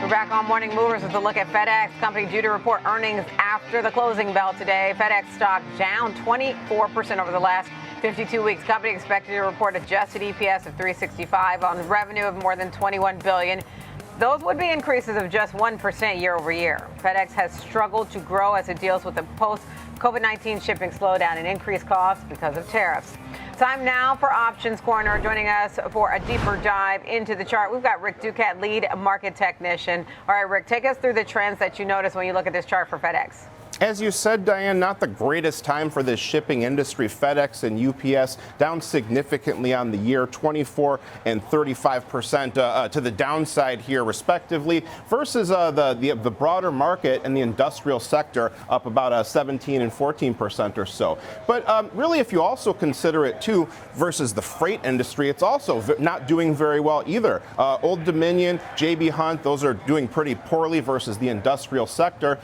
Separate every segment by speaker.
Speaker 1: We're back on Morning Movers with a look at FedEx. Company due to report earnings after the closing bell today. FedEx stock down 24% over the last 52 weeks. Company expected to report adjusted EPS of $3.65 on revenue of more than $21 billion. Those would be increases of just 1% year over year. FedEx has struggled to grow as it deals with the post-COVID-19 shipping slowdown and increased costs because of tariffs. Time now for Options Corner. Joining us for a deeper dive into the chart, we've got Rick Ducat, lead market technician. All right, Rick, take us through the trends that you notice when you look at this chart for FedEx.
Speaker 2: As you said, Diane, not the greatest time for this shipping industry. FedEx and UPS down significantly on the year, 24 and 35% to the downside here, respectively, versus the broader market and the industrial sector up about 17 and 14% or so. But really, if you also consider it, too, versus the freight industry, it's also not doing very well either. Old Dominion, J.B. Hunt, those are doing pretty poorly versus the industrial sector.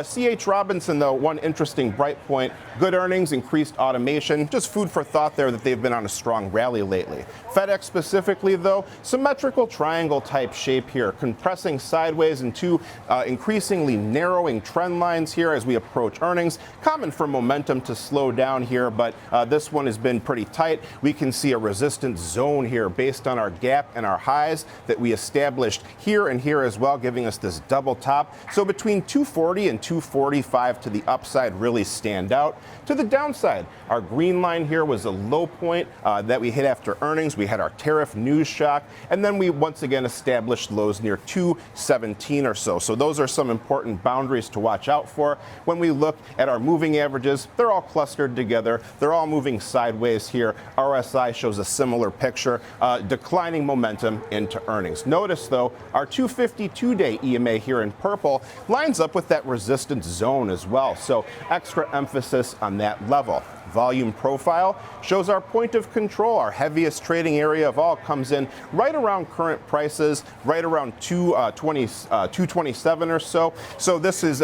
Speaker 2: C.H. Robinson, though, one interesting bright point, good earnings, increased automation, just food for thought there that they've been on a strong rally lately. FedEx specifically, though, symmetrical triangle type shape here, compressing sideways into increasingly narrowing trend lines here as we approach earnings. Common for momentum to slow down here, but this one has been pretty tight. We can see a resistance zone here based on our gap and our highs that we established here and here as well, giving us this double top. So between 240 and 245 to the upside really stand out. To the downside, our green line here was a low point that we hit after earnings. We had our tariff news shock, and then we once again established lows near 217 or so. So those are some important boundaries to watch out for. When we look at our moving averages, they're all clustered together. They're all moving sideways here. RSI shows a similar picture, declining momentum into earnings. Notice, though, our 252-day EMA here in purple lines up with that resistance zone as well. So extra emphasis on that level. Volume profile shows our point of control. Our heaviest trading area of all comes in right around current prices, right around 227 or so. So this is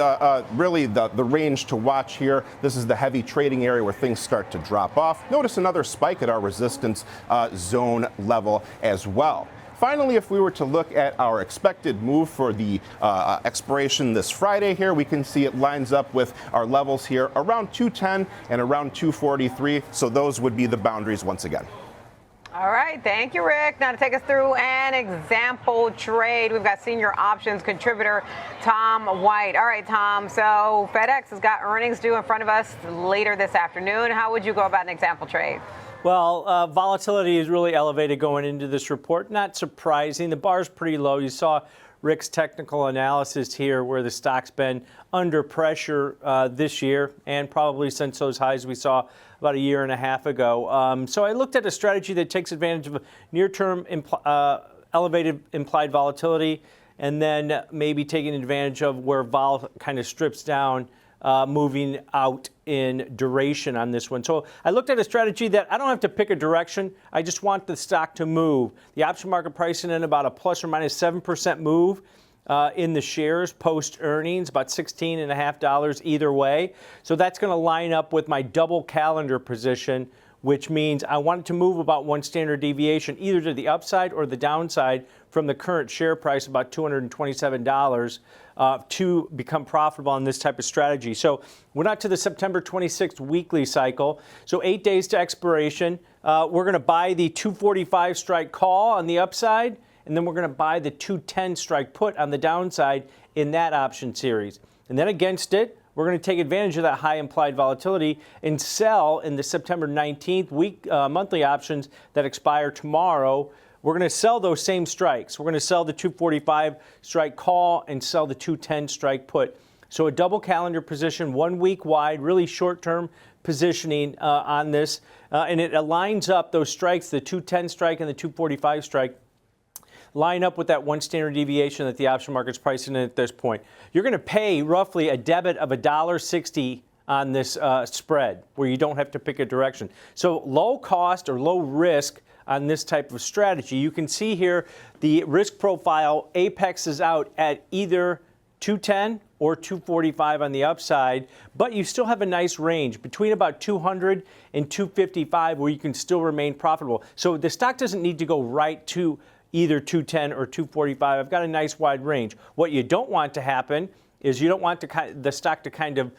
Speaker 2: really the range to watch here. This is the heavy trading area where things start to drop off. Notice another spike at our resistance zone level as well. Finally, if we were to look at our expected move for the expiration this Friday here, we can see it lines up with our levels here around 210 and around 243. So those would be the boundaries once again.
Speaker 1: All right. Thank you, Rick. Now to take us through an example trade, we've got senior options contributor Tom White. All right, Tom. So FedEx has got earnings due in front of us later this afternoon. How would you go about an example trade?
Speaker 3: Well, volatility is really elevated going into this report. Not surprising. The bar's pretty low. You saw Rick's technical analysis here where the stock's been under pressure this year and probably since those highs we saw about a year and a half ago. So I looked at a strategy that takes advantage of near-term elevated implied volatility and then maybe taking advantage of where vol kind of strips down, moving out in duration on this one. So I looked at a strategy that I don't have to pick a direction. I just want the stock to move. The option market pricing in about a plus or minus 7% move in the shares post earnings, about $16.50 either way. So that's going to line up with my double calendar position, which means I want it to move about one standard deviation, either to the upside or the downside from the current share price, about $227, to become profitable on this type of strategy. So we're not to the September 26th weekly cycle. So 8 days to expiration. We're going to buy the 245 strike call on the upside, and then we're going to buy the 210 strike put on the downside in that option series. And then against it, we're going to take advantage of that high implied volatility and sell in the September 19th monthly options that expire tomorrow. We're going to sell those same strikes. We're going to sell the 245 strike call and sell the 210 strike put. So a double calendar position, 1 week wide, really short-term positioning on this. And it aligns up those strikes, the 210 strike and the 245 strike, line up with that one standard deviation that the option market's pricing in at this point. You're going to pay roughly a debit of $1.60 on this spread where you don't have to pick a direction. So low cost or low risk on this type of strategy. You can see here the risk profile apexes out at either 210 or 245 on the upside, but you still have a nice range between about 200 and 255 where you can still remain profitable. So the stock doesn't need to go right to either 210 or 245. I've got a nice wide range. What you don't want to happen is you don't want the stock to kind of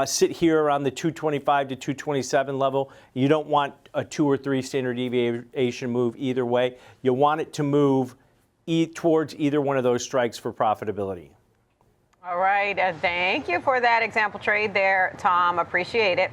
Speaker 3: sit here around the 225 to 227 level. You don't want a 2 or 3 standard deviation move either way. You want it to move towards either one of those strikes for profitability.
Speaker 1: All right. Thank you for that example trade there, Tom. Appreciate it.